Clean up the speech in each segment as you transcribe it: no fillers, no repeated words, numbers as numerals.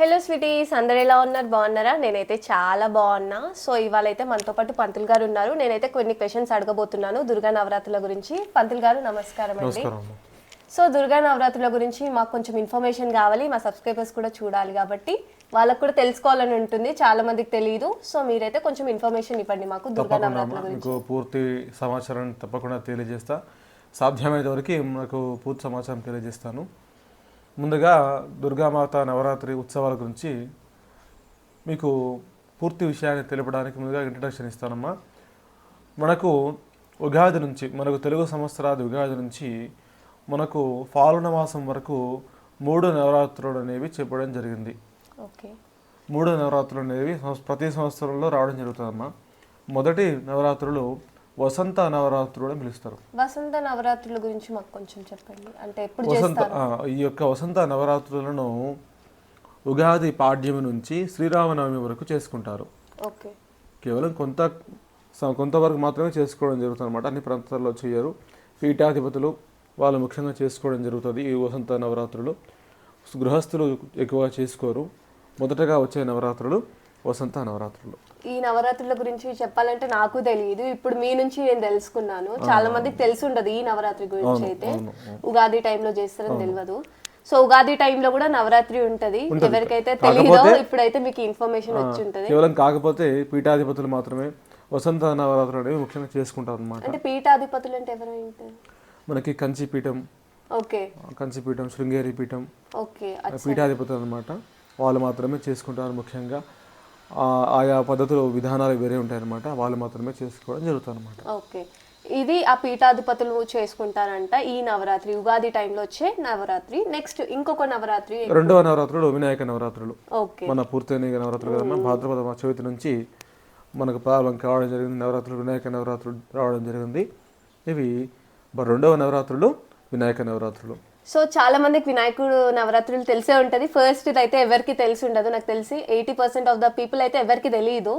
Hello sweeties, అందరు ఎలా ఉన్నారు? బాగున్నారా? నేనైతే చాలా బాగున్నా. సో ఇవాళ అయితే మనతో పాటు పంతులు గారు ఉన్నారు. నేనైతే కొన్ని క్వశ్చన్స్ అడగబోతున్నాను దుర్గా నవరాత్రుల గురించి. పంతులు గారు నమస్కారం అండి. సో దుర్గా నవరాత్రుల గురించి మాకు కొంచెం ఇన్ఫర్మేషన్ కావాలి, మా సబ్స్క్రైబర్స్ కూడా చూడాలి కాబట్టి వాళ్ళకు కూడా తెలుసుకోవాలని ఉంటుంది, చాలా మందికి తెలియదు. సో మీరైతే కొంచెం ఇన్ఫర్మేషన్ ఇవ్వండి మాకు దుర్గా నవరాత్రుల గురించి. మీకు పూర్తి సమాచారం తప్పకుండా తెలియజేస్తా. సాధ్యమైనంత వరకు మనకు పూర్తి సమాచారం తెలియజేస్తాను. ముందుగా దుర్గామాత నవరాత్రి ఉత్సవాల గురించి మీకు పూర్తి విషయాన్ని తెలపడానికి ముందుగా ఇంట్రడక్షన్ ఇస్తానమ్మా. మనకు ఉగాది నుంచి, మనకు తెలుగు సంవత్సరాది ఉగాది నుంచి మనకు ఫాల్గుణ మాసం వరకు 3 నవరాత్రులు అనేవి చెప్పడం జరిగింది. ఓకే, 3 నవరాత్రులు అనేవి ప్రతి సంవత్సరంలో రావడం జరుగుతుందమ్మా. మొదటి నవరాత్రులు వసంత నవరాత్రులు అని పిలుస్తారు. వసంత నవరాత్రుల గురించి మాకు కొంచెం చెప్పండి, అంటే ఎప్పుడు చేస్తారు? ఈ యొక్క వసంత నవరాత్రులను ఉగాది పాడ్యమి నుంచి శ్రీరామనవమి వరకు చేసుకుంటారు. ఓకే, కేవలం కొంతవరకు మాత్రమే చేసుకోవడం జరుగుతుంది అనమాట. అన్ని ప్రాంతాల్లో చేయరు. పీఠాధిపతులు వాళ్ళు ముఖ్యంగా చేసుకోవడం జరుగుతుంది ఈ వసంత నవరాత్రులు. గృహస్థులు ఎక్కువగా చేసుకోరు. మొదటగా వచ్చే నవరాత్రులు వసంత నవరాత్రులు. ఈ నవరాత్రుల గురించి చెప్పాలంటే నాకు తెలియదు, ఇప్పుడు మీ నుంచి నేను తెలుసుకున్నాను. చాలా మందికి తెలిసి ఉండదు ఈ నవరాత్రి గురించి. అయితే ఉగాది టైంలో చేస్తారని తెలియదు. సో ఉగాది టైంలో కూడా నవరాత్రి ఉంటది, ఎవరికైతే తెలియదో ఇప్పుడైతే మీకు ఇన్ఫర్మేషన్ వచ్చి ఉంటది. కేవలం కాకపోతే పీఠాధిపతులు మాత్రమే వసంత నవరాత్రులు అనేవి ముఖ్యంగా చేసుకుంటారు అనమాట. అంటే పీఠాధిపతులు అంటే ఎవరు? మనకి కంచిపీఠం, ఓకే, కంచిపీఠం, శృంగేరి పీఠం, ఓకే, పీఠాధిపతులు అనమాట. వాళ్ళు మాత్రమే చేసుకుంటారు. ముఖ్యంగా ఆయా పద్ధతులు విధానాలు వేరే ఉంటాయన్నమాట. వాళ్ళు మాత్రమే చేసుకోవడం జరుగుతుంది అనమాట. ఓకే, ఇది ఆ పీఠాధిపతులు చేసుకుంటారంట ఈ నవరాత్రి, ఉగాది టైంలో వచ్చే నవరాత్రి. నెక్స్ట్ ఇంకొక నవరాత్రి, రెండవ నవరాత్రులు వినాయక నవరాత్రులు. ఓకే, మన పూర్తయిన నవరాత్రులు కదమ్మా. భాద్రపద చవితి నుంచి మనకు ప్రారంభం కావడం జరిగింది నవరాత్రులు. వినాయక నవరాత్రులు రావడం జరిగింది. ఇవి రెండవ నవరాత్రులు వినాయక నవరాత్రులు. సో చాలా మందికి వినాయకుడు నవరాత్రులు తెలిసే ఉంటుంది. ఫస్ట్ అయితే ఎవరికి తెలిసి ఉండదు. నాకు తెలిసి 80% ఆఫ్ ద పీపుల్ అయితే ఎవరికి తెలియదు.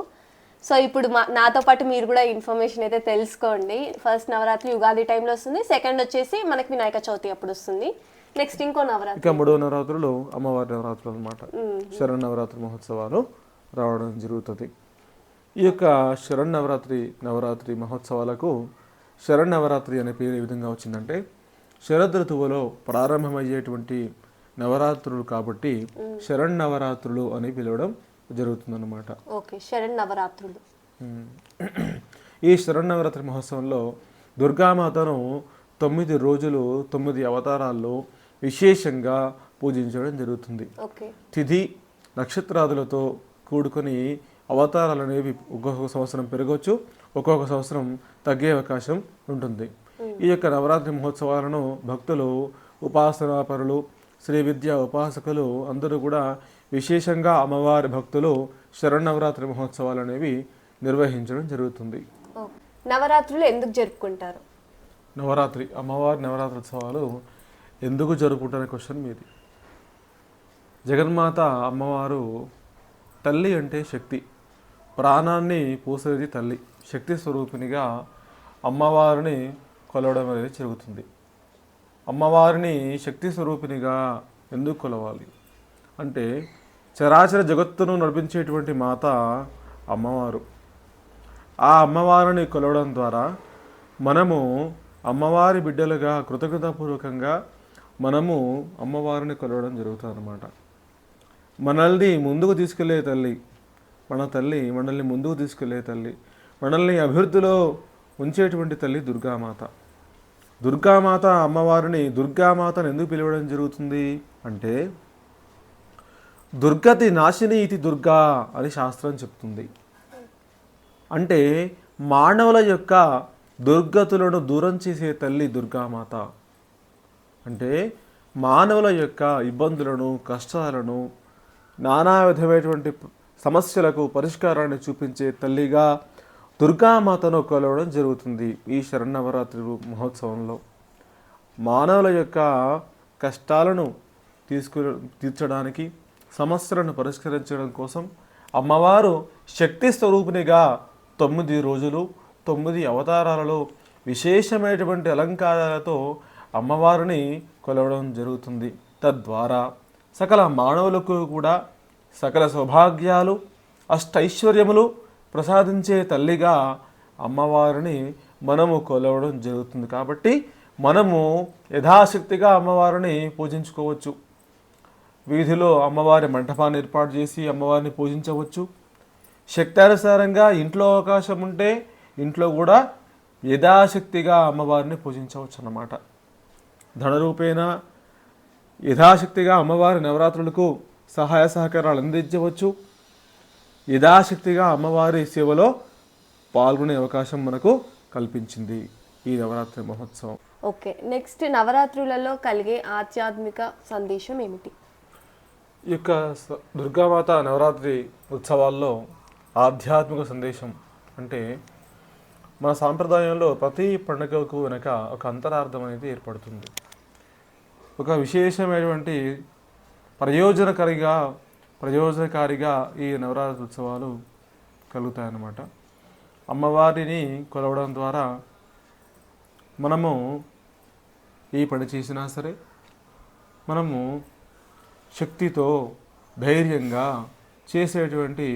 సో ఇప్పుడు నాతో పాటు మీరు కూడా ఇన్ఫర్మేషన్ అయితే తెలుసుకోండి. ఫస్ట్ నవరాత్రి ఉగాది టైంలో వస్తుంది, సెకండ్ వచ్చేసి మనకి వినాయక చవితి అప్పుడు వస్తుంది. నెక్స్ట్ ఇంకో నవరాత్రి, ఇంకా 3వ నవరాత్రులు అమ్మవారి నవరాత్రులు అనమాట. శరన్నవరాత్రి మహోత్సవాలు రావడం జరుగుతుంది. ఈ యొక్క నవరాత్రి మహోత్సవాలకు శరన్నవరాత్రి అనే పేరు ఏ విధంగా వచ్చిందంటే, శరదృతువులో ప్రారంభమయ్యేటువంటి నవరాత్రులు కాబట్టి శరన్నవరాత్రులు అని పిలవడం జరుగుతుందన్నమాట. ఓకే, శరన్నవరాత్రులు. ఈ శరన్నవరాత్రి మహోత్సవంలో దుర్గామాతను 9 రోజులు 9 అవతారాల్లో విశేషంగా పూజించడం జరుగుతుంది. తిథి నక్షత్రాదులతో కూడుకొని అవతారాలు అనేవి ఒక్కొక్క సంవత్సరం పెరగవచ్చు, ఒక్కొక్క సంవత్సరం తగ్గే అవకాశం ఉంటుంది. ఈ యొక్క నవరాత్రి మహోత్సవాలను భక్తులు, ఉపాసనాపరులు, శ్రీ విద్యా ఉపాసకులు అందరూ కూడా విశేషంగా అమ్మవారి భక్తులు శరన్నవరాత్రి మహోత్సవాలు అనేవి నిర్వహించడం జరుగుతుంది. నవరాత్రులు ఎందుకు జరుపుకుంటారు? అమ్మవారి నవరాత్రి ఉత్సవాలు ఎందుకు జరుపుకుంటారనే క్వశ్చన్ మీది. జగన్మాత అమ్మవారు తల్లి అంటే శక్తి, ప్రాణాన్ని పోసేది తల్లి. శక్తి స్వరూపిణిగా అమ్మవారిని కొలవడం అనేది జరుగుతుంది. అమ్మవారిని శక్తి స్వరూపిణిగా ఎందుకు కొలవాలి అంటే, చరాచర జగత్తును నడిపించేటువంటి మాత అమ్మవారు. ఆ అమ్మవారిని కొలవడం ద్వారా మనము అమ్మవారి బిడ్డలుగా కృతజ్ఞతాపూర్వకంగా మనము అమ్మవారిని కొలవడం జరుగుతుంది అన్నమాట. మనల్ని ముందుకు తీసుకెళ్లే తల్లి, మనల్ని ముందుకు తీసుకెళ్లే తల్లి, మనల్ని అభివృద్ధిలో ఉంచేటువంటి తల్లి దుర్గామాత. దుర్గామాతను ఎందుకు పిలవడం జరుగుతుంది అంటే, దుర్గతి నాశిని ఇది దుర్గా అని శాస్త్రం చెప్తుంది. అంటే మానవుల యొక్క దుర్గతులను దూరం చేసే తల్లి దుర్గామాత. అంటే మానవుల యొక్క ఇబ్బందులను, కష్టాలను, నానా విధమైనటువంటి సమస్యలకు పరిష్కారాన్ని చూపించే తల్లిగా దుర్గామాతను కొలవడం జరుగుతుంది. ఈ శరన్నవరాత్రి మహోత్సవంలో మానవుల యొక్క కష్టాలను తీర్చడానికి, సమస్యలను పరిష్కరించడం కోసం అమ్మవారు శక్తి స్వరూపిణిగా 9 రోజులు 9 అవతారాలలో విశేషమైనటువంటి అలంకారాలతో అమ్మవారిని కొలవడం జరుగుతుంది. తద్వారా సకల మానవులకు కూడా సకల సౌభాగ్యాలు అష్టైశ్వర్యములు ప్రసాదించే తల్లిగా అమ్మవారిని మనము కొలవడం జరుగుతుంది. కాబట్టి మనము యథాశక్తిగా అమ్మవారిని పూజించుకోవచ్చు. వీధిలో అమ్మవారి మంటపాన్ని ఏర్పాటు చేసి అమ్మవారిని పూజించవచ్చు. శక్తానుసారంగా ఇంట్లో అవకాశం ఉంటే ఇంట్లో కూడా యథాశక్తిగా అమ్మవారిని పూజించవచ్చు అన్నమాట. ధనరూపేణ యథాశక్తిగా అమ్మవారి నవరాత్రులకు సహాయ సహకారాలు అందించవచ్చు. యథాశక్తిగా అమ్మవారి సేవలో పాల్గొనే అవకాశం మనకు కల్పించింది ఈ నవరాత్రి మహోత్సవం. ఓకే, నెక్స్ట్ నవరాత్రులలో కలిగే ఆధ్యాత్మిక సందేశం ఏమిటి? ఈ యొక్క దుర్గామాత నవరాత్రి ఉత్సవాల్లో ఆధ్యాత్మిక సందేశం అంటే మన సాంప్రదాయంలో ప్రతి పండుగకు వెనక ఒక అంతరార్థం అనేది ఏర్పడుతుంది. ఒక విశేషమైనటువంటి ప్రయోజనకారిగా ఈ నవరాత్రి ఉత్సవాలు కలుగుతాయన్నమాట. అమ్మవారిని కొలవడం ద్వారా మనము ఏ పని చేసినా సరే మనము శక్తితో ధైర్యంగా చేసేటువంటి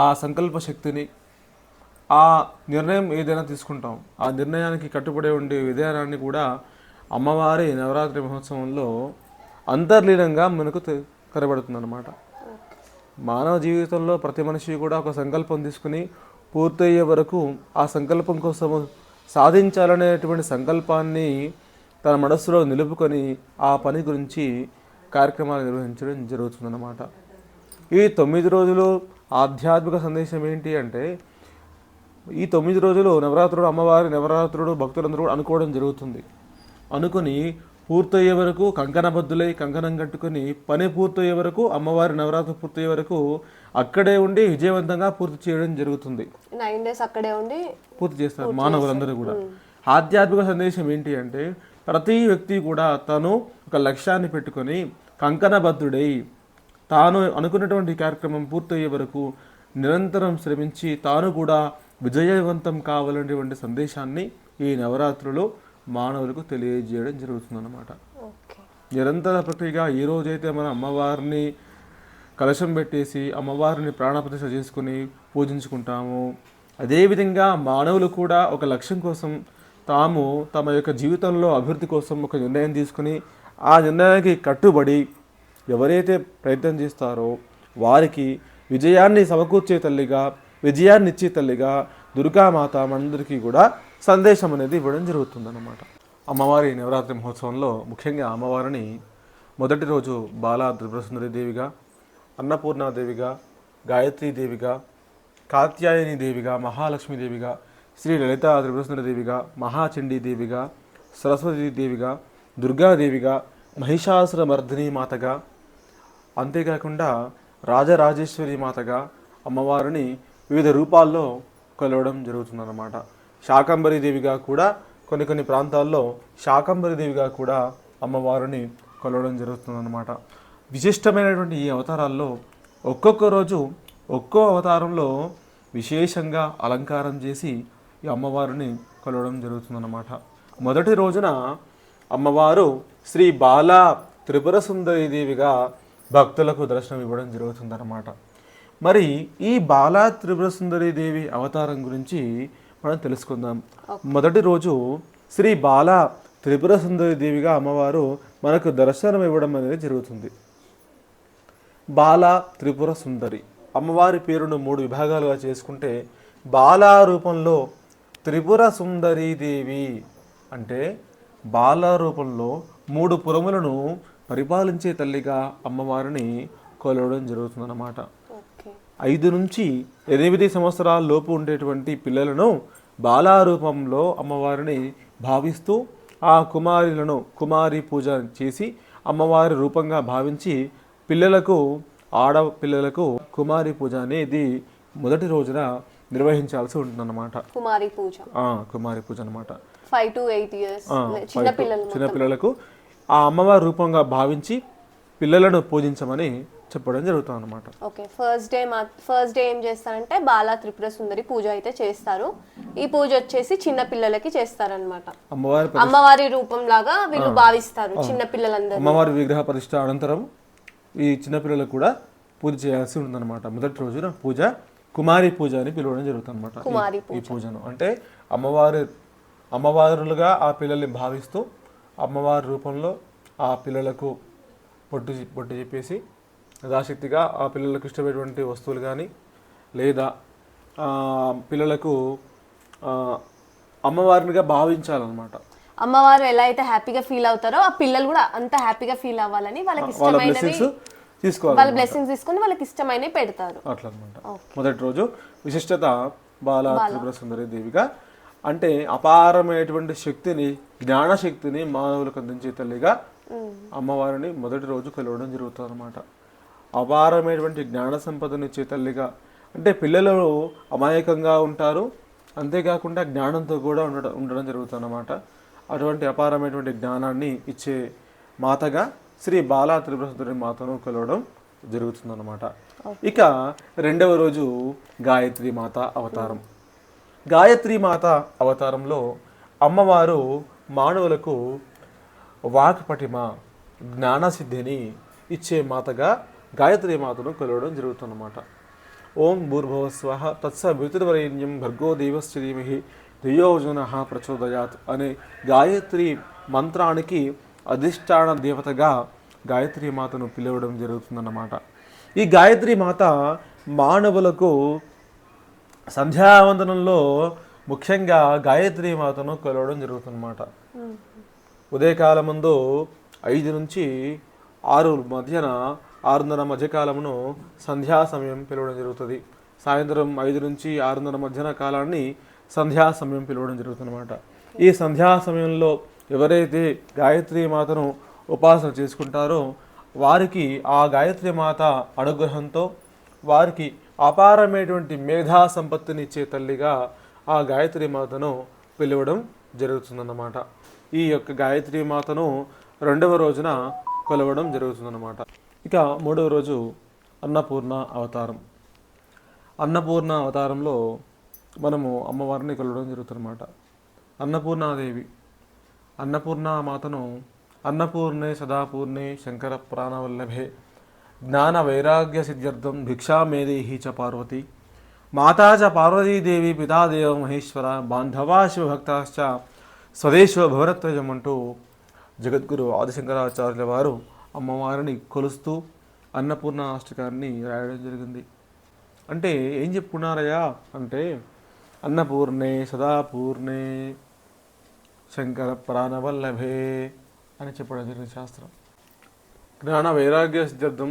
ఆ సంకల్ప శక్తిని, ఆ నిర్ణయం ఏదైనా తీసుకుంటాం, ఆ నిర్ణయానికి కట్టుబడి ఉండే విధానాన్ని కూడా అమ్మవారి నవరాత్రి మహోత్సవంలో అంతర్లీనంగా మనకు కనబడుతుంది అన్నమాట. మానవ జీవితంలో ప్రతి మనిషి కూడా ఒక సంకల్పం తీసుకుని పూర్తయ్యే వరకు ఆ సంకల్పం కోసం సాధించాలనేటువంటి సంకల్పాన్ని తన మనస్సులో నిలుపుకొని ఆ పని గురించి కార్యక్రమాలు నిర్వహించడం జరుగుతుందన్నమాట. ఈ 9 రోజులు ఆధ్యాత్మిక సందేశం ఏంటి అంటే, ఈ 9 రోజులు నవరాత్రుడు అమ్మవారి నవరాత్రుడు భక్తులందరూ అనుకోవడం జరుగుతుంది. అనుకుని పూర్తయ్యే వరకు కంకణబద్దులై కంకణం కట్టుకొని పని పూర్తయ్యే వరకు అమ్మవారి నవరాత్రి పూర్తయ్యే వరకు అక్కడే ఉండి విజయవంతంగా పూర్తి చేయడం జరుగుతుంది. 9 days అక్కడే ఉండి పూర్తి చేస్తారు మానవులందరూ కూడా. ఆధ్యాత్మిక సందేశం ఏంటి అంటే, ప్రతి వ్యక్తి కూడా తను ఒక లక్ష్యాన్ని పెట్టుకొని కంకణబద్ధుడై తాను అనుకున్నటువంటి కార్యక్రమం పూర్తయ్యే వరకు నిరంతరం శ్రమించి తాను కూడా విజయవంతం కావాలనేటువంటి సందేశాన్ని ఈ నవరాత్రులు మానవులకు తెలియజేయడం జరుగుతుందన్నమాట. నిరంతర ప్రక్రియగా ఈ రోజైతే మనం అమ్మవారిని కలశం పెట్టేసి అమ్మవారిని ప్రాణప్రతిష్ఠ చేసుకుని పూజించుకుంటాము, అదేవిధంగా మానవులు కూడా ఒక లక్ష్యం కోసం తమ యొక్క జీవితంలో అభివృద్ధి కోసం ఒక నిర్ణయం తీసుకుని ఆ నిర్ణయానికి కట్టుబడి ఎవరైతే ప్రయత్నం చేస్తారో వారికి విజయాన్ని సమకూర్చే తల్లిగా, విజయాన్ని ఇచ్చే తల్లిగా దుర్గామాత మనందరికీ కూడా సందేశం అనేది ఇవ్వడం జరుగుతుందన్నమాట. అమ్మవారి నవరాత్రి మహోత్సవంలో ముఖ్యంగా అమ్మవారిని మొదటి రోజు బాలా త్రిపురసుందరి దేవిగా, అన్నపూర్ణాదేవిగా, గాయత్రీదేవిగా, కాత్యాయని దేవిగా, మహాలక్ష్మీదేవిగా, శ్రీ లలితా త్రిపురసుందరి దేవిగా, మహాచండీ దేవిగా, సరస్వతీ దేవిగా, దుర్గాదేవిగా, మహిషాసురమర్దిని మాతగా, అంతేకాకుండా రాజరాజేశ్వరి మాతగా అమ్మవారిని వివిధ రూపాల్లో కొలవడం జరుగుతుందన్నమాట. శాకంబరి దేవిగా కూడా కొన్ని ప్రాంతాల్లో శాకంబరి దేవిగా కూడా అమ్మవారిని కొలవడం జరుగుతుందన్నమాట. విశిష్టమైనటువంటి ఈ అవతారాల్లో ఒక్కొక్క రోజు ఒక్కో అవతారంలో విశేషంగా అలంకారం చేసి ఈ అమ్మవారిని కొలవడం జరుగుతుందన్నమాట. మొదటి రోజున అమ్మవారు శ్రీ బాలా త్రిపుర సుందరి దేవిగా భక్తులకు దర్శనం ఇవ్వడం జరుగుతుందన్నమాట. మరి ఈ బాలా త్రిపుర సుందరి దేవి అవతారం గురించి మనం తెలుసుకుందాం. మొదటి రోజు శ్రీ బాలా త్రిపుర సుందరి దేవిగా అమ్మవారు మనకు దర్శనం ఇవ్వడం అనేది జరుగుతుంది. బాలా త్రిపుర సుందరి అమ్మవారి పేరును 3 విభాగాలుగా చేసుకుంటే, బాలా రూపంలో త్రిపుర సుందరీ దేవి అంటే బాలా రూపంలో 3 పురములను పరిపాలించే తల్లిగా అమ్మవారిని కొలవడం జరుగుతుందన్నమాట. 5 నుంచి 8 సంవత్సరాల లోపు ఉండేటువంటి పిల్లలను బాలా రూపంలో అమ్మవారిని భావిస్తూ ఆ కుమారి పూజ చేసి అమ్మవారి రూపంగా భావించి ఆడపిల్లలకు కుమారి పూజ అనేది మొదటి రోజున నిర్వహించాల్సి ఉంటుందన్నమాట. కుమారి పూజ అన్నమాట. 5 to 8 years చిన్నపిల్లలకు ఆ అమ్మవారి రూపంగా భావించి పిల్లలను పూజించమని చెప్పడం జరుగుతుంది అన్నమాట. ఓకే, ఫస్ట్ డే ఏం చేస్తారంటే బాలా త్రిపుర సుందరి పూజ అయితే చేస్తారు. ఈ పూజ వచ్చేసి చిన్న పిల్లలకి చేస్తారనమాట. అమ్మవారి రూపం లాగా వీళ్ళు భావిస్తారు చిన్న పిల్లలందరూ. అమ్మవారి విగ్రహ ప్రతిష్ఠ అనంతరం ఈ చిన్నపిల్లలకు కూడా పూజ చేయాల్సి ఉంటుందన్నమాట. మొదటి రోజున పూజ కుమారి పూజ అని పిలవడం జరుగుతుంది అనమాట. ఈ పూజను అంటే అమ్మవారులుగా ఆ పిల్లల్ని భావిస్తూ అమ్మవారి రూపంలో ఆ పిల్లలకు పొట్టు చెప్పేసి యథాశక్తిగా ఆ పిల్లలకు ఇష్టమైనటువంటి వస్తువులు కానీ లేదా పిల్లలకు అమ్మవారినిగా భావించాలన్నమాట. అమ్మవారు ఎలా అయితే హ్యాపీగా ఫీల్ అవుతారో ఆ పిల్లలు కూడా అంత హ్యాపీగా ఫీల్ అవ్వాలని వాళ్ళకి ఇష్టమైనవి తీసుకోవాలి, వాళ్ళ బ్లెస్సింగ్స్ తీసుకొని వాళ్ళకి ఇష్టమైనవి పెడతారు అట్లా అనమాట. మొదటి రోజు విశిష్టత బాలా త్రిపుర సుందరి దేవిగా అంటే అపారమైనటువంటి శక్తిని, జ్ఞానశక్తిని మానవులకు అందించే తల్లిగా అమ్మవారిని మొదటి రోజు కొలవడం జరుగుతుంది అనమాట. అపారమైనటువంటి జ్ఞాన సంపదను ఇచ్చే తల్లిగా అంటే పిల్లలు అమాయకంగా ఉంటారు, అంతేకాకుండా జ్ఞానంతో కూడా ఉండడం జరుగుతుంది అన్నమాట. అటువంటి అపారమైనటువంటి జ్ఞానాన్ని ఇచ్చే మాతగా శ్రీ బాలా త్రిపుర సుందరి మాతను కొలవడం జరుగుతుందన్నమాట. ఇక రెండవ రోజు గాయత్రి మాత అవతారం. గాయత్రి మాత అవతారంలో అమ్మవారు మానవులకు వాక్పటిమ, జ్ఞానసిద్ధిని ఇచ్చే మాతగా గాయత్రి మాతను కొలవడం జరుగుతుందన్నమాట. ఓం భూర్భువస్వః తత్సవితుర్వరేణ్యం భర్గో దేవస్య ధీమహి ధియో జనః ప్రచోదయాత్ అనే గాయత్రి మంత్రానికి అధిష్టాన దేవతగా గాయత్రి మాతను పిలవడం జరుగుతుందన్నమాట. ఈ గాయత్రి మాత మానవులకు సంధ్యావందనంలో ముఖ్యంగా గాయత్రి మాతను కొలవడం జరుగుతుందన్నమాట. ఉదయకాలం ముందు 5 నుంచి 6 మధ్యన 6:30 మధ్యకాలమును సంధ్యా సమయం పిలవడం జరుగుతుంది. సాయంత్రం 5 నుంచి 6:30 మధ్యన కాలాన్ని సంధ్యా సమయం పిలవడం జరుగుతుందన్నమాట. ఈ సంధ్యా సమయంలో ఎవరైతే గాయత్రి మాతను ఉపాసన చేసుకుంటారో వారికి ఆ గాయత్రి మాత అనుగ్రహంతో వారికి అపారమైనటువంటి మేధా సంపత్తిని ఇచ్చే తల్లిగా ఆ గాయత్రి మాతను పిలవడం జరుగుతుందన్నమాట. ఈ యొక్క గాయత్రి మాతను రెండవ రోజున కొలవడం జరుగుతుందన్నమాట. ఇక మూడవ రోజు అన్నపూర్ణ అవతారం. అన్నపూర్ణ అవతారంలో మనము అమ్మవారిని కొలవడం జరుగుతుందన్నమాట. అన్నపూర్ణాదేవి అన్నపూర్ణ మాతను అన్నపూర్ణే సదాపూర్ణే శంకర ప్రాణవల్లభే జ్ఞాన వైరాగ్య సిద్ధ్యర్థం భిక్షామేదేహి చ పార్వతి మాతా చ పార్వతీదేవి పితాదేవ మహేశ్వర బాంధవా శివభక్తాశ్చ స్వదేశో భవనత్రయం అంటూ జగద్గురు ఆదిశంకరాచార్యుల వారు అమ్మవారిని కొలుస్తూ అన్నపూర్ణ అష్టకాన్ని రాయడం జరిగింది. అంటే ఏం చెప్పుకున్నారయ్యా అంటే అన్నపూర్ణే సదాపూర్ణే శంకర ప్రాణవల్లభే అని చెప్పడం జరిగింది శాస్త్రం. జ్ఞాన వైరాగ్య సిద్ధార్థం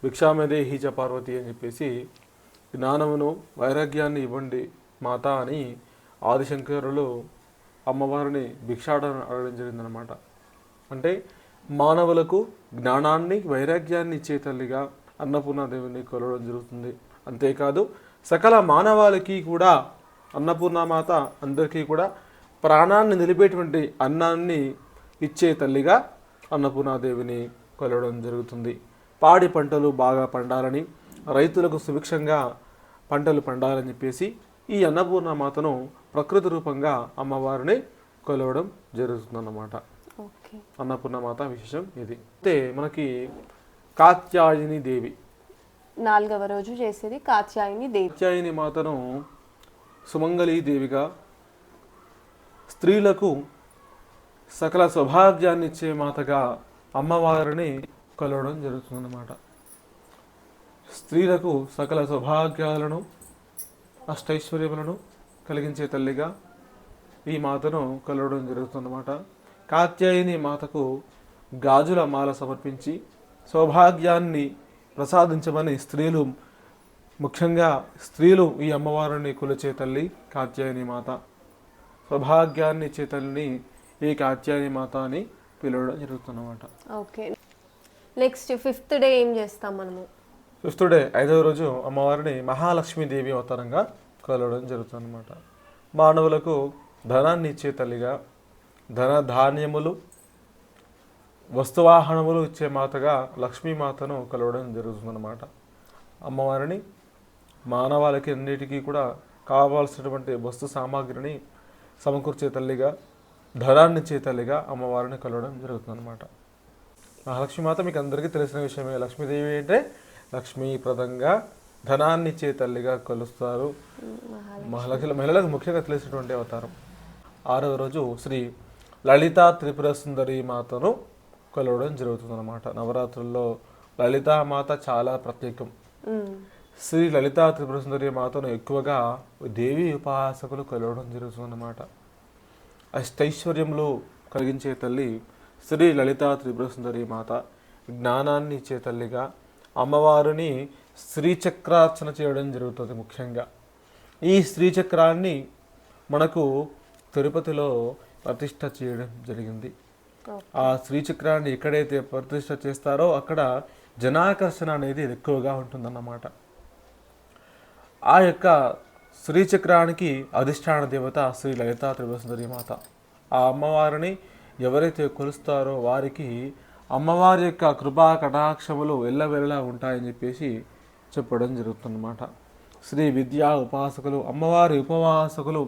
భిక్షామదేహి చ పార్వతి అని చెప్పేసి జ్ఞానమును వైరాగ్యాన్ని ఇవ్వండి మాత అని ఆదిశంకరులు అమ్మవారిని భిక్షాటన అడగడం జరిగిందనమాట. అంటే మానవులకు జ్ఞానాన్ని వైరాగ్యాన్ని ఇచ్చే తల్లిగా అన్నపూర్ణాదేవిని కొలవడం జరుగుతుంది. అంతేకాదు సకల మానవాళికి కూడా అన్నపూర్ణమాత అందరికీ కూడా ప్రాణాన్ని నిలిపేటువంటి అన్నాన్ని ఇచ్చే తల్లిగా అన్నపూర్ణాదేవిని కొలవడం జరుగుతుంది. పాడి పంటలు బాగా పండాలని, రైతులకు సుభిక్షంగా పంటలు పండాలని చెప్పేసి ఈ అన్నపూర్ణమాతను ప్రకృతి రూపంగా అమ్మవారిని కొలవడం జరుగుతుందన్నమాట. అన్నపూర్ణమాత విశేషం ఇది. అయితే మనకి కాత్యాయని దేవి 4వ రోజు చేసేది కాత్యాయని దేవి. కాత్యాయని మాతను సుమంగళీ దేవిగా, స్త్రీలకు సకల సౌభాగ్యాన్ని ఇచ్చే మాతగా అమ్మవారిని కొలవడం జరుగుతుందన్నమాట. స్త్రీలకు సకల సౌభాగ్యాలను అష్టైశ్వర్యములను కలిగించే తల్లిగా ఈ మాతను కొలవడం జరుగుతుందన్నమాట. కాత్యాయని మాతకు గాజుల మాల సమర్పించి సౌభాగ్యాన్ని ప్రసాదించమని ముఖ్యంగా స్త్రీలు ఈ అమ్మవారిని కొలిచే తల్లి కాత్యాయని మాత. సౌభాగ్యాన్ని ఇచ్చే తల్లిని ఈ కాత్యాయని మాత అని పిలవడం జరుగుతుందన్నమాట. ఓకే, నెక్స్ట్ 5th డే ఏం చేస్తాం మనము? 5th డే 5వ రోజు అమ్మవారిని మహాలక్ష్మీదేవి అవతారంగా కొలవడం జరుగుతుందన్నమాట. మానవులకు ధనాన్ని ఇచ్చే తల్లిగా, ధన ధాన్యములు వస్తువాహనములు ఇచ్చే మాతగా లక్ష్మీమాతను కొలవడం జరుగుతుందన్నమాట. అమ్మవారిని మానవాళికి అన్నిటికీ కూడా కావాల్సినటువంటి వస్తు సామాగ్రిని సమకూర్చే తల్లిగా, ధనాన్ని ఇచ్చే తల్లిగా అమ్మవారిని కొలవడం జరుగుతుందన్నమాట. మహాలక్ష్మి మాత మీకు అందరికీ తెలిసిన విషయమే. లక్ష్మీదేవి అంటే లక్ష్మీప్రదంగా ధనాన్ని ఇచ్చే తల్లిగా కొలుస్తారు. మహిళలకు ముఖ్యంగా తెలిసినటువంటి అవతారం. 6వ రోజు శ్రీ లలితా త్రిపుర సుందరి మాతను కొలవడం జరుగుతుందన్నమాట. నవరాత్రుల్లో లలితామాత చాలా ప్రత్యేకం. శ్రీ లలితా త్రిపుర సుందరి మాతను ఎక్కువగా దేవి ఉపాసకులు కొలవడం జరుగుతుందన్నమాట. అష్టైశ్వర్యములు కలిగించే తల్లి శ్రీ లలితా త్రిపుర సుందరి మాత. జ్ఞానాన్ని ఇచ్చే తల్లిగా అమ్మవారిని శ్రీచక్రార్చన చేయడం జరుగుతుంది. ముఖ్యంగా ఈ శ్రీచక్రాన్ని మనకు తిరుపతిలో ప్రతిష్ఠ చేయడం జరిగింది. ఆ శ్రీచక్రాన్ని ఎక్కడైతే ప్రతిష్ఠ చేస్తారో అక్కడ జనాకర్షణ అనేది ఎక్కువగా ఉంటుందన్నమాట. ఆ యొక్క శ్రీచక్రానికి అధిష్టాన దేవత శ్రీ లలితా త్రిపుర సుందరి మాత. ఆ అమ్మవారిని ఎవరైతే కొలుస్తారో వారికి అమ్మవారి యొక్క కృపా కటాక్షములు ఎల్లవెల్లా ఉంటాయని చెప్పేసి చెప్పడం జరుగుతుందన్నమాట. శ్రీ విద్యా ఉపాసకులు, అమ్మవారి ఉపవాసకులు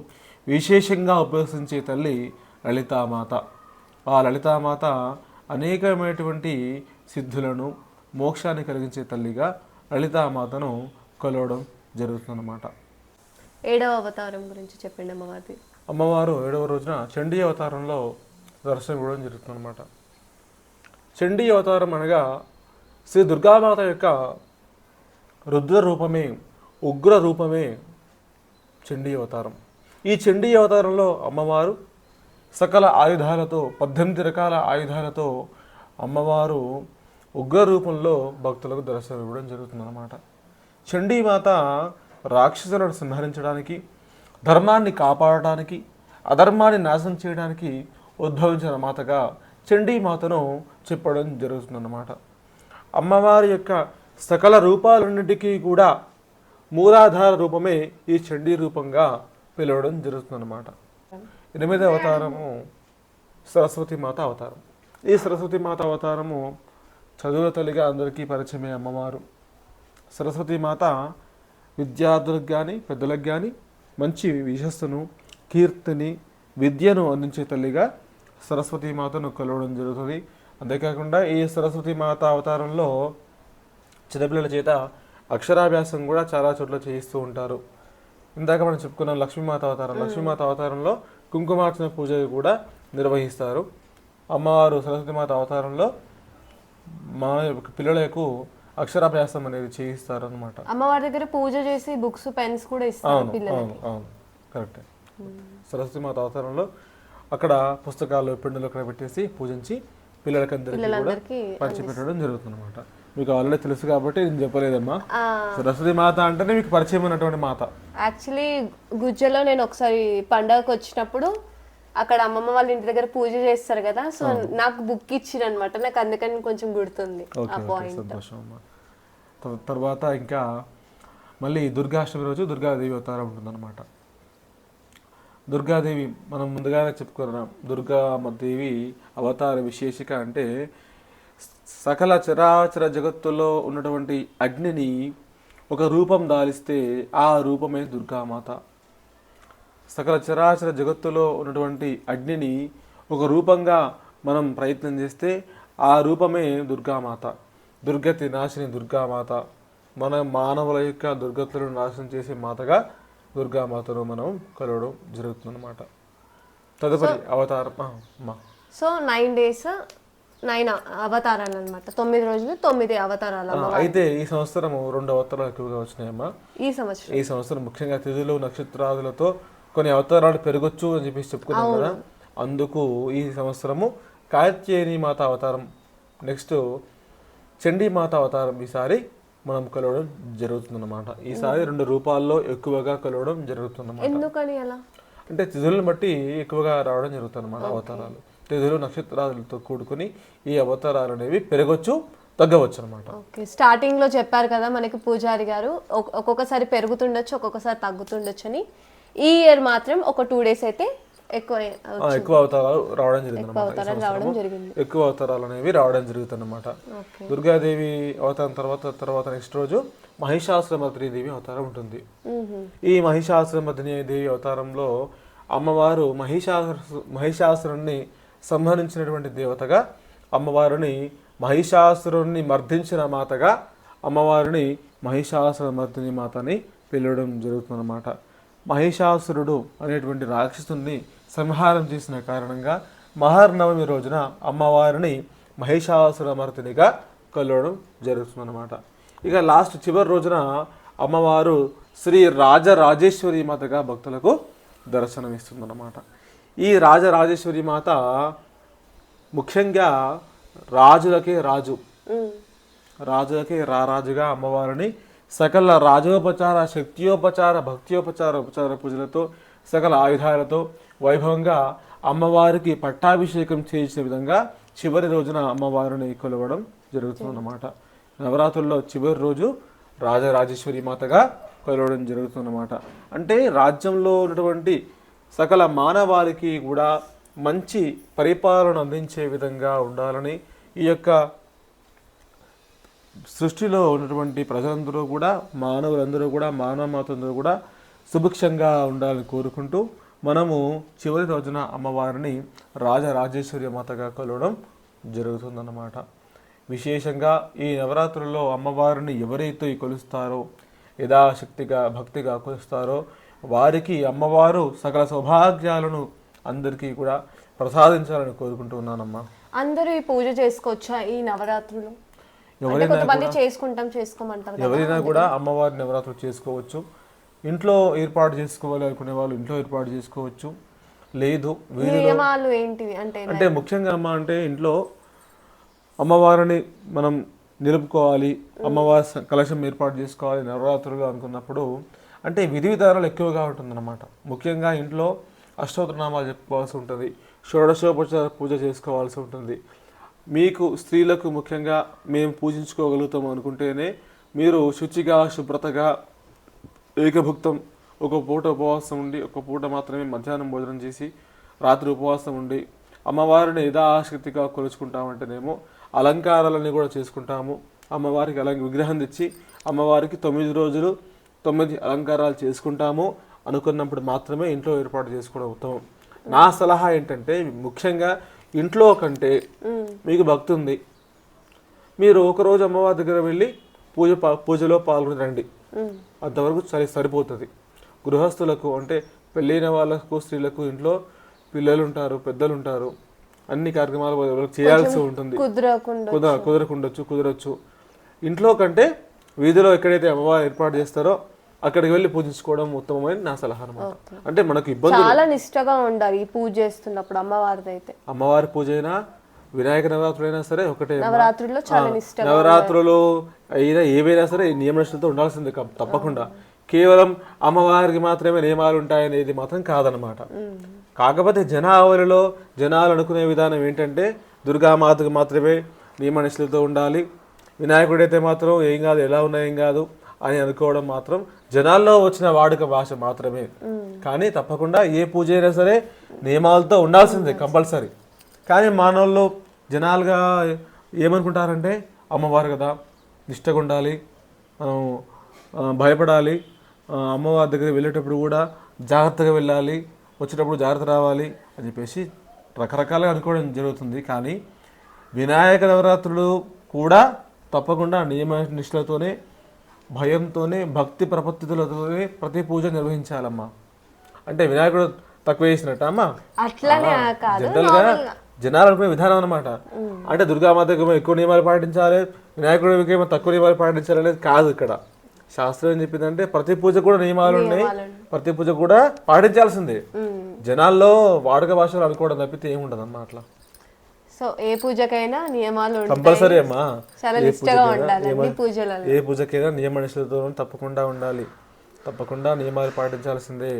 విశేషంగా ఉపయోగించే తల్లి లలితామాత. ఆ లలితామాత అనేకమైనటువంటి సిద్ధులను, మోక్షాన్ని కలిగించే తల్లిగా లలితామాతను కొలవడం జరుగుతుందన్నమాట. 7వ అవతారం గురించి చెప్పండి అమ్మవారి. అమ్మవారు 7వ రోజున చండీ అవతారంలో దర్శనం ఇవ్వడం జరుగుతుందన్నమాట. చండీ అవతారం అనగా శ్రీ దుర్గామాత యొక్క రుద్ర రూపమే, ఉగ్ర రూపమే చండీ అవతారం. ఈ చండీ అవతారంలో అమ్మవారు సకల ఆయుధాలతో, 18 రకాల ఆయుధాలతో అమ్మవారు ఉగ్ర రూపంలో భక్తులకు దర్శనం ఇవ్వడం జరుగుతుందన్నమాట. చండీమాత రాక్షసులను సంహరించడానికి, ధర్మాన్ని కాపాడటానికి, అధర్మాన్ని నాశనం చేయడానికి ఉద్భవించిన మాతగా చండీమాతను చెప్పడం జరుగుతుందన్నమాట. అమ్మవారి యొక్క సకల రూపాలన్నిటికీ కూడా మూలాధార రూపమే ఈ చండీ రూపంగా పిలవడం జరుగుతుందన్నమాట. 8వ అవతారము సరస్వతి మాత అవతారం. ఈ సరస్వతి మాత అవతారము చదువుల తల్లిగా అందరికీ పరిచయమే అమ్మవారు. సరస్వతి మాత విద్యార్థులకు కానీ పెద్దలకు కానీ మంచి యశస్సును, కీర్తిని, విద్యను అందించే తల్లిగా సరస్వతి మాతను కొలవడం జరుగుతుంది. అంతేకాకుండా ఈ సరస్వతి మాత అవతారంలో చిన్నపిల్లల చేత అక్షరాభ్యాసం కూడా చాలా చోట్ల చేయిస్తూ ఉంటారు. ఇందాక మనం చెప్పుకున్నాం లక్ష్మీమాత అవతారం. లక్ష్మీమాత అవతారంలో కుంకుమార్చన పూజ కూడా నిర్వహిస్తారు. అమ్మవారు సరస్వతి మాత అవతారంలో మా పిల్లలకు అక్షరాభ్యాసం అనేది చేయిస్తారు అనమాట. అమ్మవారి దగ్గర పూజ చేసి బుక్స్, పెన్స్ కూడా ఇస్తారు పిల్లలకి. అవును, కరెక్టే. సరస్వతి మాత అవతారంలో అక్కడ పుస్తకాలు, పెన్నులు అక్కడ పెట్టేసి పూజించి పిల్లలకందరికీ పంచిపెట్టడం జరుగుతుంది అనమాట. మీకు ఆల్రెడీ తెలుసు కాబట్టి నేను చెప్పలేదమ్మా. సరస్వతి మాత అంటేనే మీకు పరిచయం ఉన్నటువంటి మాత. యాక్చువల్లీ గుజ్జలో నేను ఒకసారి పండగకు వచ్చినప్పుడు అక్కడ అమ్మమ్మ వాళ్ళ ఇంటి దగ్గర పూజ చేస్తారు కదా, సో నాకు బుక్ ఇచ్చిరనమాట. నాకు అందుకని కొంచెం గుర్తుంది ఆ పాయింట్. సంతోషం అమ్మా. తర్వాత ఇంకా మళ్ళీ దుర్గాష్టమి రోజు దుర్గాదేవి అవతారం ఉంటుందన్నమాట. దుర్గాదేవి మనం ముందుగానే చెప్పుకున్నాం. దుర్గాదేవి అవతార విశేషిక అంటే సకల చరాచర జగత్తులో ఉన్నటువంటి అగ్నిని ఒక రూపం దాలిస్తే ఆ రూపమే దుర్గామాత. సకల చరాచర జగత్తులో ఉన్నటువంటి అగ్నిని ఒక రూపంగా మనం ప్రయత్నం చేస్తే ఆ రూపమే దుర్గామాత. దుర్గతి నాశిని దుర్గామాత. మన మానవుల యొక్క దుర్గతులను నాశనం చేసే మాతగా దుర్గామాతను మనం కొలవడం జరుగుతుందన్నమాట. తదుపరి అవతారం సో 9 days 9 అవతారాలు అనమాట. 9 రోజులు 9 అవతారాలు. అయితే ఈ సంవత్సరం 2 అవతారాలు ఎక్కువగా వచ్చినాయమ్మా. ఈ సంవత్సరం ముఖ్యంగా తిథులు, నక్షత్రాదులతో కొన్ని అవతారాలు పెరగొచ్చు అని చెప్పేసి చెప్పుకున్నాం కదా. అందుకు ఈ సంవత్సరము కాత్యాయని మాత అవతారం, నెక్స్ట్ చండీ మాత అవతారం ఈసారి మనం కొలవడం జరుగుతుందన్నమాట. ఈసారి 2 రూపాల్లో ఎక్కువగా కొలవడం జరుగుతుందన్నమాట. ఎందుకని అలా అంటే తిథులను బట్టి ఎక్కువగా రావడం జరుగుతుందన్నమాట అవతారాలు. తిథులు, నక్షత్రాలతో కూడుకుని ఈ అవతారాలు అనేవి పెరగొచ్చు, తగ్గవచ్చు అనమాట. స్టార్టింగ్ లో చెప్పారు కదా మనకి పూజారి గారు, ఒక్కొక్కసారి పెరుగుతుండొచ్చు, ఒక్కొక్కసారి తగ్గుతుండొచ్చు అని. ఈ ఇయర్ మాత్రం ఒక 2 days అయితే ఎక్కువ అవతారాలు రావడం జరిగింది. ఎక్కువ అవతారాలు అనేవి రావడం జరుగుతుందన్నమాట. దుర్గాదేవి అవతారం తర్వాత నెక్స్ట్ రోజు మహిషాసురమర్దిని దేవి అవతారం ఉంటుంది. ఈ మహిషాసురమర్దిని దేవి అవతారంలో అమ్మవారు మహిషాసురుణ్ణి సంహరించినటువంటి దేవతగా అమ్మవారిని మహిషాసురుణ్ణి మర్దించిన మాతగా అమ్మవారిని మహిషాసుర మర్దిని మాత అని పిలవడం జరుగుతుందన్నమాట. మహిషాసురుడు అనేటువంటి రాక్షసుని సంహారం చేసిన కారణంగా మహర్నవమి రోజున అమ్మవారిని మహిషాసుర మర్దినిగా కొలవడం జరుగుతుందన్నమాట. ఇక లాస్ట్ చివరి రోజున అమ్మవారు శ్రీ రాజరాజేశ్వరి మాతగా భక్తులకు దర్శనమిస్తుందన్నమాట. ఈ రాజరాజేశ్వరి మాత ముఖ్యంగా రాజులకే రాజులకే రారాజుగా అమ్మవారిని సకల రాజోపచార, శక్తియోపచార, ఉపచార పూజలతో, సకల ఆయుధాలతో వైభవంగా అమ్మవారికి పట్టాభిషేకం చేసిన విధంగా చివరి రోజున అమ్మవారిని కొలవడం జరుగుతుందన్నమాట. నవరాత్రుల్లో చివరి రోజు రాజరాజేశ్వరి మాతగా కొలవడం జరుగుతుందన్నమాట. అంటే రాజ్యంలో ఉన్నటువంటి సకల మానవాళికి కూడా మంచి పరిపాలన అందించే విధంగా ఉండాలని, ఈ యొక్క సృష్టిలో ఉన్నటువంటి ప్రజలందరూ కూడా, మానవులందరూ కూడా, మానవమాతందరూ కూడా సుభిక్షంగా ఉండాలని కోరుకుంటూ మనము చివరి రోజున అమ్మవారిని రాజరాజేశ్వరి మాతగా కొలవడం జరుగుతుందన్నమాట. విశేషంగా ఈ నవరాత్రుల్లో అమ్మవారిని ఎవరైతే కొలుస్తారో, యథాశక్తిగా భక్తిగా కొలుస్తారో వారికి అమ్మవారు సకల సౌభాగ్యాలను అందరికీ కూడా ప్రసాదించాలని కోరుకుంటున్నానమ్మా. అందరూ ఈ పూజ చేసుకోవచ్చా ఈ నవరాత్రులు? ఎవరైనా కూడా అమ్మవారి నవరాత్రులు చేసుకోవచ్చు. ఇంట్లో ఏర్పాటు చేసుకోవాలి అనుకునే వాళ్ళు ఇంట్లో ఏర్పాటు చేసుకోవచ్చు. లేదు అంటే ముఖ్యంగా అమ్మ అంటే ఇంట్లో అమ్మవారిని మనం నిలుపుకోవాలి, అమ్మవారి కలశం ఏర్పాటు చేసుకోవాలి నవరాత్రులు అనుకున్నప్పుడు అంటే విధి విధానాలు ఎక్కువగా ఉంటుందన్నమాట. ముఖ్యంగా ఇంట్లో అష్టోత్తరనామాలు చెప్పుకోవాల్సి ఉంటుంది, షోడశోపచార పూజ చేసుకోవాల్సి ఉంటుంది. మీకు స్త్రీలకు ముఖ్యంగా మేము పూజించుకోగలుగుతాం అనుకుంటేనే మీరు శుచిగా, శుభ్రతగా, ఏకభుక్తం ఒక పూట ఉపవాసం ఉండి, ఒక పూట మాత్రమే మధ్యాహ్నం భోజనం చేసి రాత్రి ఉపవాసం ఉండి అమ్మవారిని యథాశక్తిగా కొలుచుకుంటామంటేనేమో అలంకారాలన్నీ కూడా చేసుకుంటాము. అమ్మవారికి విగ్రహం తెచ్చి అమ్మవారికి 9 రోజులు 9 అలంకారాలు చేసుకుంటాము అనుకున్నప్పుడు మాత్రమే ఇంట్లో ఏర్పాటు చేసుకోవడం ఉత్తమం. నా సలహా ఏంటంటే ముఖ్యంగా ఇంట్లో కంటే మీకు భక్తి ఉంది, మీరు ఒకరోజు అమ్మవారి దగ్గర వెళ్ళి పూజలో పాల్గొని రండి, అంతవరకు సరిపోతుంది. గృహస్థులకు అంటే పెళ్ళైన వాళ్ళకు, స్త్రీలకు ఇంట్లో పిల్లలు ఉంటారు, పెద్దలు ఉంటారు, అన్ని కార్యక్రమాలు చేయాల్సి ఉంటుంది, కుదరచ్చు. ఇంట్లో కంటే వీధిలో ఎక్కడైతే అమ్మవారు ఏర్పాటు చేస్తారో అక్కడికి వెళ్ళి పూజించుకోవడం ఉత్తమమైన నా సలహా అన్నమాట. అంటే మనకు ఇబ్బంది చాలా నిష్టగా ఉండాలి ఈ పూజ చేస్తున్నప్పుడు. అమ్మవారి పూజ అయినా వినాయక నవరాత్రులు అయినా సరే ఒకటే, నవరాత్రులు అయినా ఏవైనా సరే నియమ నిష్టలతో ఉండాల్సిందే తప్పకుండా. కేవలం అమ్మవారికి మాత్రమే నియమాలు ఉంటాయనేది మాత్రం కాదనమాట. కాకపోతే జనావళిలో జనాలు అనుకునే విధానం ఏంటంటే దుర్గామాతకు మాత్రమే నియమ నిష్టలతో ఉండాలి, వినాయకుడైతే మాత్రం ఏం కాదు, ఎలా ఉన్నా ఏం కాదు అని అనుకోవడం మాత్రం జనాల్లో వచ్చిన వాడుక భాష మాత్రమే. కానీ తప్పకుండా ఏ పూజ అయినా సరే నియమాలతో ఉండాల్సిందే కంపల్సరీ. కానీ మానవుల్లో జనాలుగా ఏమనుకుంటారంటే అమ్మవారు కదా, నిష్టగా ఉండాలి, మనం భయపడాలి, అమ్మవారి దగ్గర వెళ్ళేటప్పుడు కూడా జాగ్రత్తగా వెళ్ళాలి, వచ్చేటప్పుడు జాగ్రత్త రావాలి అని చెప్పేసి రకరకాలుగా అనుకోవడం జరుగుతుంది. కానీ వినాయక నవరాత్రులు కూడా తప్పకుండా నియమ నిష్టలతోనే, భయంతోనే, భక్తి ప్రపత్తులతోనే ప్రతి పూజ నిర్వహించాలమ్మా. అంటే వినాయకుడు తక్కువ చేసినట్ట అమ్మా, జనరల్గా జనాలు అనుకునే విధానం అనమాట. అంటే దుర్గామాతకు ఎక్కువ నియమాలు పాటించాలి, వినాయకుడికి ఏమో తక్కువ నియమాలు పాటించాలి అనేది కాదు. ఇక్కడ శాస్త్రం ఏం చెప్పిందంటే ప్రతి పూజ కూడా నియమాలు ఉన్నాయి, ప్రతి పూజ కూడా పాటించాల్సిందే. జనాల్లో వాడుక భాషలు అనుకోవడం తప్పితే ఏముండదు అమ్మా అట్లా. సో ఏ పూజకైనా నియమాలు కంపల్సరీ అమ్మా, ఏ పూజకైనా నియమ నిష్టలతో తప్పకుండా ఉండాలి, తప్పకుండా నియమాలు పాటించాల్సిందే.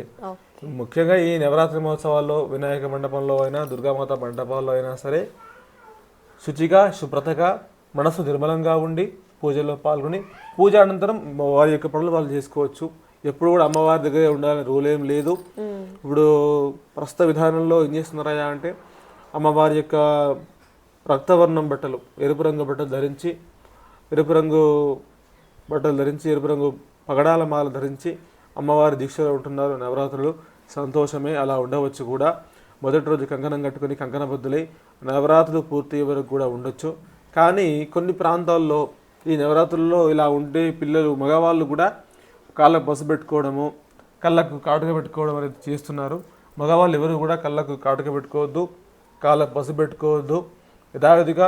ముఖ్యంగా ఈ నవరాత్రి మహోత్సవాల్లో వినాయక మండపంలో అయినా, దుర్గామాత మండపాల్లో అయినా సరే శుచిగా, శుభ్రతగా, మనసు నిర్మలంగా ఉండి పూజల్లో పాల్గొని పూజ అనంతరం వారి యొక్క పనులు వాళ్ళు చేసుకోవచ్చు. ఎప్పుడు కూడా అమ్మవారి దగ్గరే ఉండాలని రూల్ ఏం లేదు. ఇప్పుడు ప్రస్తుత విధానంలో ఏం చేస్తున్నారా అంటే అమ్మవారి యొక్క రక్తవర్ణం బట్టలు, ఎరుపు రంగు బట్టలు ధరించి, ఎరుపు రంగు పగడాల మాల ధరించి అమ్మవారి దీక్షలో ఉంటున్నారు. నవరాత్రులు సంతోషమే, అలా ఉండవచ్చు కూడా. మొదటి రోజు కంకణం కట్టుకుని కంకణబద్దులై నవరాత్రులు పూర్తి వరకు కూడా ఉండొచ్చు. కానీ కొన్ని ప్రాంతాల్లో ఈ నవరాత్రుల్లో ఇలా ఉంటే పిల్లలు మగవాళ్ళు కూడా కాళ్ళకు పసుపు పెట్టుకోవడము, కళ్ళకు కాటుక పెట్టుకోవడం అనేది చేస్తున్నారు. మగవాళ్ళు ఎవరు కూడా కళ్ళకు కాటుక పెట్టుకోవద్దు, కాళ్ళకు పసుపు పెట్టుకోవద్దు. యథావిధిగా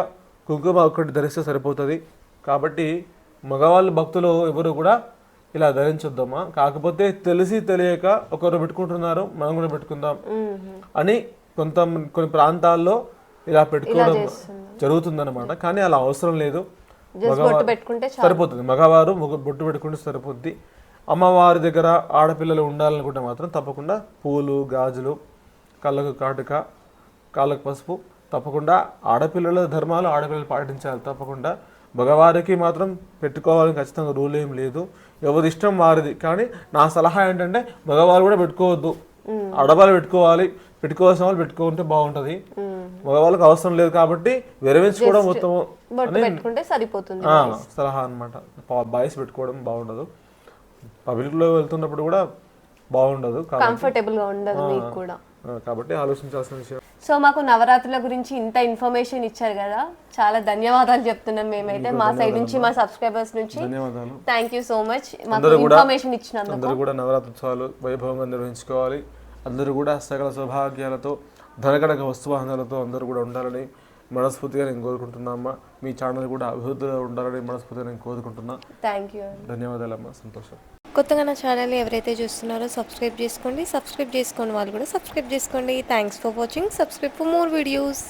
కుంకుమ ఒక్కటి ధరిస్తే సరిపోతుంది. కాబట్టి మగవాళ్ళు భక్తులు ఎవరు కూడా ఇలా ధరించొద్దమ్మా. కాకపోతే తెలిసి తెలియక ఒకరు పెట్టుకుంటున్నారు, మనం కూడా పెట్టుకుందాం అని కొన్ని ప్రాంతాల్లో ఇలా పెట్టుకోవడం జరుగుతుందన్నమాట. కానీ అలా అవసరం లేదు, సరిపోతుంది. మగవారు బొట్టు పెట్టుకుంటే సరిపోద్ది. అమ్మవారి దగ్గర ఆడపిల్లలు ఉండాలనుకుంటే మాత్రం తప్పకుండా పూలు, గాజులు, కళ్ళకు కాటుక, కాళ్ళకు పసుపు, తప్పకుండా ఆడపిల్లల ధర్మాలు ఆడపిల్లలు పాటించాలి. తప్పకుండా మగవారికి మాత్రం పెట్టుకోవాలని ఖచ్చితంగా రూల్ ఏం లేదు, ఎవరి ఇష్టం వారిది. కానీ నా సలహా ఏంటంటే మగవారు కూడా పెట్టుకోవద్దు, ఆడవాళ్ళు పెట్టుకోవాలి. పెట్టుకోవాల్సిన వాళ్ళు పెట్టుకుంటే బాగుంటది. మగవాళ్ళకి అవసరం లేదు కాబట్టి విరమించుకోవడం మొత్తం సరిపోతుంది సలహా అనమాట. బాయ్స్ పెట్టుకోవడం బాగుండదు, పబ్లిక్ లో వెళ్తున్నప్పుడు కూడా బాగుండదు, కంఫర్టబుల్ గా ఉండదు మీకు కూడా. కాబట్టి ఆలోచించాల్సిన విషయం. సో మాకు నవరాత్రుల గురించి ఇంత ఇన్ఫర్మేషన్ ఇచ్చారు కదా, చాలా ధన్యవాదాలు చెప్తున్నాం మేమైతే మా సైడ్ నుంచి, మా సబ్స్క్రైబర్స్ నుంచి. ధన్యవాదాలు. థ్యాంక్ యూ సో మచ్ మాకు ఇన్ఫర్మేషన్ ఇచ్చినందుకు. అందరూ కూడా నవరాత్రోత్సవాలు వైభవంగా నిర్వహించుకోవాలి. అందరూ కూడా సకల సౌభాగ్యాలతో, ధనకనక వస్తువాహనాలతో అందరూ కూడా ఉండాలని మనస్ఫూర్తిగా నేను కోరుకుంటున్నామ్మా. మీ ఛానల్ కూడా అభివృద్ధిలో ఉండాలని మనస్ఫూర్తిగా నేను కోరుకుంటున్నా. Thank you. ధన్యవాదాలమ్మా. సంతోషం. కొత్తగా నా ఛానల్ని ఎవరైతే చూస్తున్నారో సబ్స్క్రైబ్ చేసుకోండి, సబ్స్క్రైబ్ చేసుకోండి వాళ్ళు కూడా సబ్స్క్రైబ్ చేసుకోండి. Thanks for watching. Subscribe for more videos.